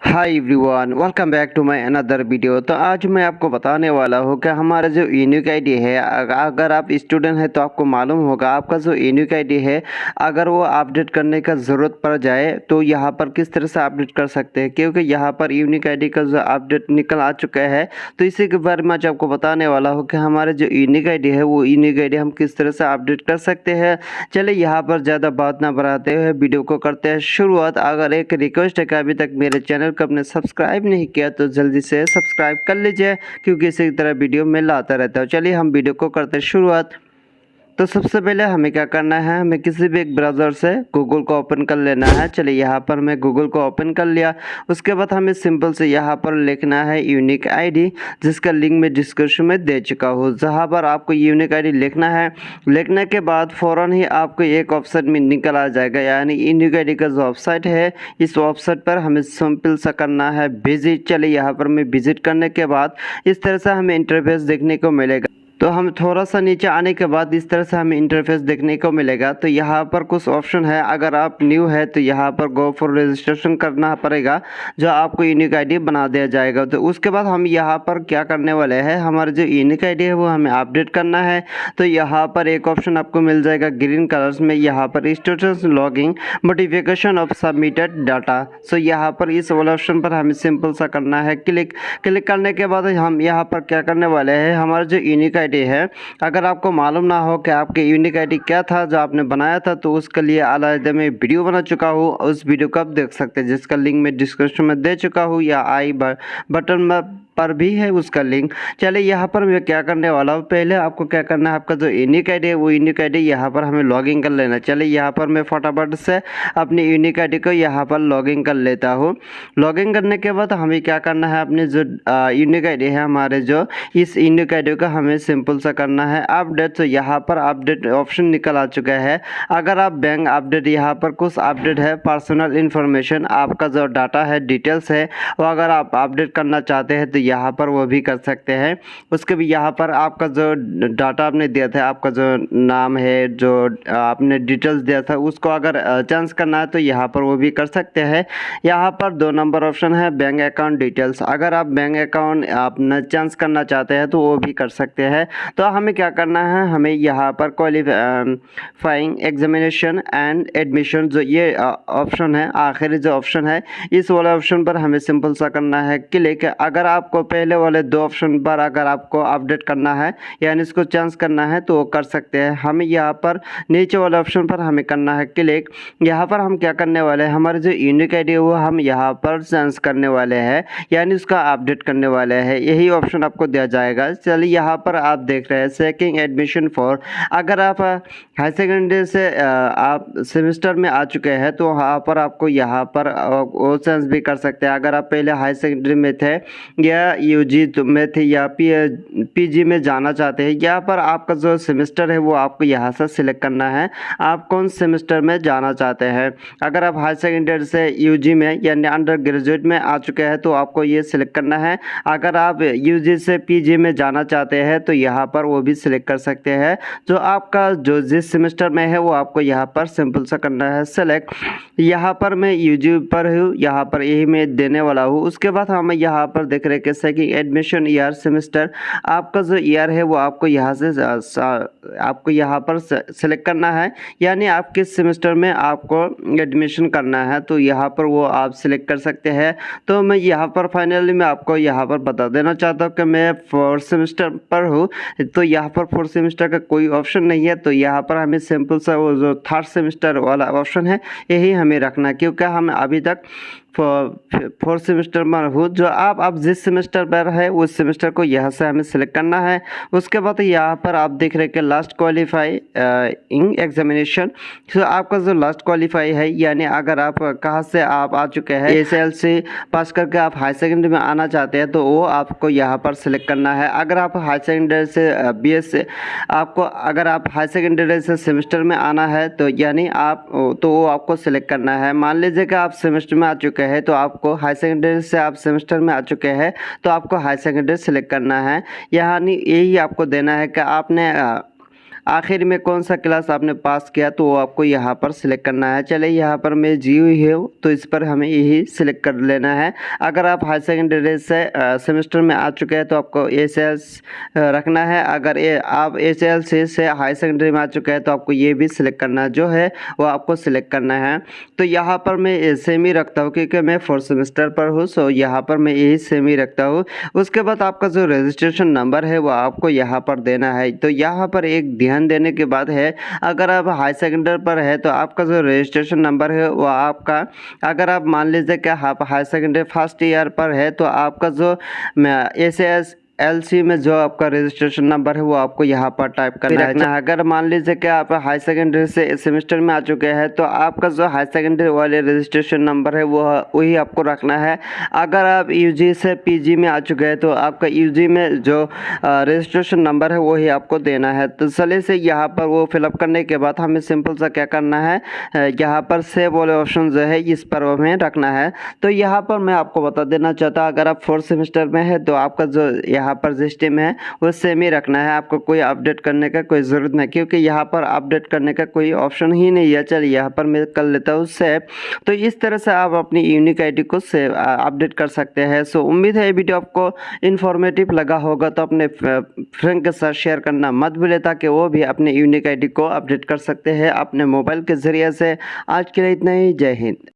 Hi everyone, welcome back to my another video. तो आज मैं आपको बताने वाला हूँ कि हमारा जो यूनिक आईडी है, अगर आप स्टूडेंट हैं तो आपको मालूम होगा आपका जो यूनिक आईडी है अगर वो अपडेट करने का ज़रूरत पड़ जाए तो यहाँ पर किस तरह से अपडेट कर सकते हैं, क्योंकि यहाँ पर यूनिक आईडी का जो अपडेट निकल आ चुका है। तो इसी के बारे में आज आपको बताने वाला हूँ कि हमारे जो यूनिक आईडी है वो यूनिक आईडी हम किस तरह से अपडेट कर सकते हैं। चलिए यहाँ पर ज़्यादा बात ना बढ़ाते हुए वीडियो को करते हैं शुरुआत। अगर एक रिक्वेस्ट है कि अभी तक मेरे चैनल को आपने सब्सक्राइब नहीं किया तो जल्दी से सब्सक्राइब कर लीजिए, क्योंकि इसी तरह वीडियो मैं लाता रहता हूँ। चलिए हम वीडियो को करते हैं शुरुआत। तो सबसे पहले हमें क्या करना है, हमें किसी भी एक ब्राउज़र से गूगल को ओपन कर लेना है। चलिए यहाँ पर मैं गूगल को ओपन कर लिया। उसके बाद हमें सिंपल से यहाँ पर लिखना है यूनिक आईडी, जिसका लिंक मैं डिस्क्रिप्शन में दे चुका हूँ। जहाँ पर आपको यूनिक आईडी लिखना है, लिखने के बाद फ़ौरन ही आपको एक ऑप्शन में निकल आ जाएगा, यानी यूनिक आईडी का जो वेबसाइट है इस वेबसाइट पर हमें सिंपल सा करना है विजिट। चलिए यहाँ पर मैं विजिट करने के बाद इस तरह से हमें इंटरफेस देखने को मिलेगा। तो हम थोड़ा सा नीचे आने के बाद इस तरह से हमें इंटरफेस देखने को मिलेगा। तो यहाँ पर कुछ ऑप्शन है, अगर आप न्यू है तो यहाँ पर गो फॉर रजिस्ट्रेशन करना पड़ेगा, जो आपको यूनिक आईडी बना दिया जाएगा। तो उसके बाद हम यहाँ पर क्या करने वाले हैं, हमारा जो यूनिक आईडी है वो हमें अपडेट करना है। तो यहाँ पर एक ऑप्शन आपको मिल जाएगा ग्रीन कलर्स में, यहाँ पर status logging notification of submitted data. So यहाँ पर इस वाले ऑप्शन पर हमें सिंपल सा करना है क्लिक करने के बाद हम यहाँ पर क्या करने वाले हैं, हमारा जो यूनिक आईडी है, अगर आपको मालूम ना हो कि आपके यूनिक आईडी क्या था जो आपने बनाया था, तो उसके लिए अलग मैं वीडियो बना चुका हूँ। उस वीडियो को आप देख सकते हैं, जिसका लिंक मैं डिस्क्रिप्शन में दे चुका हूँ या आई बटन में पर भी है उसका लिंक। चलिए यहाँ पर मैं क्या करने वाला हूँ, पहले आपको क्या करना है, आपका जो यूनिक आईडी है वो यूनिक आईडी यहाँ पर हमें लॉगिन कर लेना। चलिए यहाँ पर मैं फटाफट से अपनी यूनिक आईडी को यहाँ पर लॉगिन कर लेता हूँ। लॉगिन करने के बाद हमें क्या करना है, अपने जो यूनिक आईडी है हमारे जो इस यूनिक आईडी को हमें सिंपल सा करना है अपडेट। तो यहाँ पर अपडेट ऑप्शन निकल आ चुका है। अगर आप बैंक अपडेट, यहाँ पर कुछ अपडेट है, पर्सनल इन्फॉर्मेशन, आपका जो डाटा है, डिटेल्स है, वो अगर आप अपडेट करना चाहते हैं तो यहाँ पर वो भी कर सकते हैं। उसके भी यहाँ पर आपका जो डाटा आपने दिया था, आपका जो नाम है, जो आपने डिटेल्स दिया था, उसको अगर चेंज करना है तो यहाँ पर वो भी कर सकते हैं। यहाँ पर 2 नंबर ऑप्शन है बैंक अकाउंट डिटेल्स, अगर आप बैंक अकाउंट आपने चेंज करना चाहते हैं तो वो भी कर सकते हैं। तो हमें क्या करना है, हमें यहाँ पर क्वालिफाइंग एग्जामिनेशन एंड एडमिशन, जो ये ऑप्शन है, आखिरी जो ऑप्शन है, इस वाले ऑप्शन पर हमें सिंपल सा करना है क्लिक। अगर आपको पहले वाले 2 ऑप्शन पर अगर आपको अपडेट करना है यानी इसको चेंज करना है तो वो कर सकते हैं। हमें यहाँ पर नीचे वाले ऑप्शन पर हमें करना है क्लिक। यहाँ पर हम क्या करने वाले हैं, हमारे जो यूनिक आईडी है वो हम यहाँ पर चेंज करने वाले हैं, यानी उसका अपडेट करने वाले हैं। यही ऑप्शन आपको दिया जाएगा। चलिए यहाँ पर आप देख रहे हैं सेकिंग एडमिशन फॉर, अगर आप हाई सेकेंडरी से आप सेमेस्टर में आ चुके हैं तो वहाँ पर आपको यहाँ पर वो चेंज भी कर सकते हैं। अगर आप पहले हाई सेकेंडरी में थे या यूजी में थे या पीजी में जाना चाहते हैं, यहाँ पर आपका जो सेमेस्टर है वो आपको यहाँ से सिलेक्ट करना है, आप कौन सेमेस्टर में जाना चाहते हैं। अगर आप हाई सेकेंडरी से यूजी में यानी अंडर ग्रेजुएट में आ चुके हैं तो आपको ये सिलेक्ट करना है। अगर आप यूजी से पीजी में जाना चाहते हैं तो यहाँ पर वो भी सिलेक्ट कर सकते हैं। जो आपका जो जिस सेमेस्टर में है वो आपको यहाँ पर सिंपल सा करना है सेलेक्ट। यहाँ पर मैं यूजी पर हूँ, यहाँ पर यही मैं देने वाला हूँ। उसके बाद हमें यहाँ पर देख रहे कैसे कि एडमिशन ईयर सेमेस्टर, आपका जो ईयर है वो आपको यहाँ से आपको यहाँ पर सेलेक्ट करना है, यानी आप किस सेमेस्टर में आपको एडमिशन करना है तो यहाँ पर वो आप सिलेक्ट कर सकते हैं। तो मैं यहाँ पर फाइनली मैं आपको यहाँ पर बता देना चाहता हूँ कि मैं 4th सेमेस्टर पर हूँ, तो यहाँ पर 4th सेमेस्टर का कोई ऑप्शन नहीं है। तो यहाँ पर हमें सिंपल सा वो जो 3rd सेमेस्टर वाला ऑप्शन है यही हमें रखना है, क्योंकि हम अभी तक 4th सेमेस्टर में हूँ। जो आप जिस सेमेस्टर पर है उस सेमेस्टर को यहाँ से हमें सिलेक्ट करना है। उसके बाद यहाँ पर आप देख रहे हैं कि लास्ट क्वालिफाइंग एग्जामिनेशन, तो आपका जो लास्ट क्वालिफाई है, यानी अगर आप कहाँ से आप आ चुके हैं, एसएलसी पास करके आप हाई सेकेंडरी में आना चाहते हैं तो वो आपको यहाँ पर सिलेक्ट करना है। अगर आप हाई सेकेंडरी से बीएससी, आपको अगर आप हाई सेकेंडरी से सेमेस्टर में आना है तो यानी आप तो वो आपको सिलेक्ट करना है। मान लीजिए कि आप सेमेस्टर में आ चुके हैं तो आपको हाई सेकेंडरी से आप सेमेस्टर में आ चुके हैं तो आपको हाई सेकेंडरी सिलेक्ट करना है, यानी यही आपको देना है कि आपने आखिर में कौन सा क्लास आपने पास किया तो वो आपको यहाँ पर सिलेक्ट करना है। चलिए यहाँ पर मैं जी हुई है तो इस पर हमें यही सिलेक्ट कर लेना है। अगर आप हाई सेकेंडरी से सेमेस्टर में आ चुके हैं तो आपको एचएस रखना है। अगर आप एचएलसी से हाई सेकेंडरी में आ चुके हैं तो आपको ये भी सिलेक्ट करना है, जो है वो आपको सिलेक्ट करना है। तो यहाँ पर मैं सेम ही रखता हूँ क्योंकि मैं 4th सेमेस्टर पर हूँ, सो यहाँ पर मैं यही सेम ही रखता हूँ। उसके बाद आपका जो रजिस्ट्रेशन नंबर है वो आपको यहाँ पर देना है। तो यहाँ पर एक ध्यान देने के बाद है, अगर आप हाई सेकेंडरी पर है तो आपका जो रजिस्ट्रेशन नंबर है वो आपका, अगर आप मान लीजिए कि आप हाई सेकेंडरी फर्स्ट ईयर पर है तो आपका जो एसएसएलसी में जो आपका रजिस्ट्रेशन नंबर है वो आपको यहाँ पर टाइप करना है। अगर मान लीजिए कि आप हाई सेकेंडरी से सेमेस्टर में आ चुके हैं तो आपका जो हाई सेकेंडरी वाले रजिस्ट्रेशन नंबर है वो वही आपको रखना है। अगर आप यूजी से पीजी में आ चुके हैं तो आपका यूजी में जो रजिस्ट्रेशन नंबर है वही आपको देना है। तो चलिए से यहाँ पर वो फिलअप करने के बाद हमें सिंपल सा क्या करना है, यहाँ पर सेव वाले ऑप्शन जो है इस पर हमें रखना है। तो यहाँ पर मैं आपको बता देना चाहता हूँ, अगर आप 4th सेमेस्टर में है तो आपका जो यहाँ पर सिस्टम है वो सेम ही रखना है, आपको कोई अपडेट करने का कोई ज़रूरत नहीं, क्योंकि यहाँ पर अपडेट करने का कोई ऑप्शन ही नहीं है। चलिए यहाँ पर मैं कर लेता हूँ सेव। तो इस तरह से आप अपनी यूनिक आईडी को सेव अपडेट कर सकते हैं। सो उम्मीद है ये वीडियो आपको इन्फॉर्मेटिव लगा होगा, तो अपने फ्रेंड के साथ शेयर करना मत भूलें ताकि वो भी अपने यूनिक आईडी को अपडेट कर सकते हैं अपने मोबाइल के ज़रिए से। आज के लिए इतना ही, जय हिंद।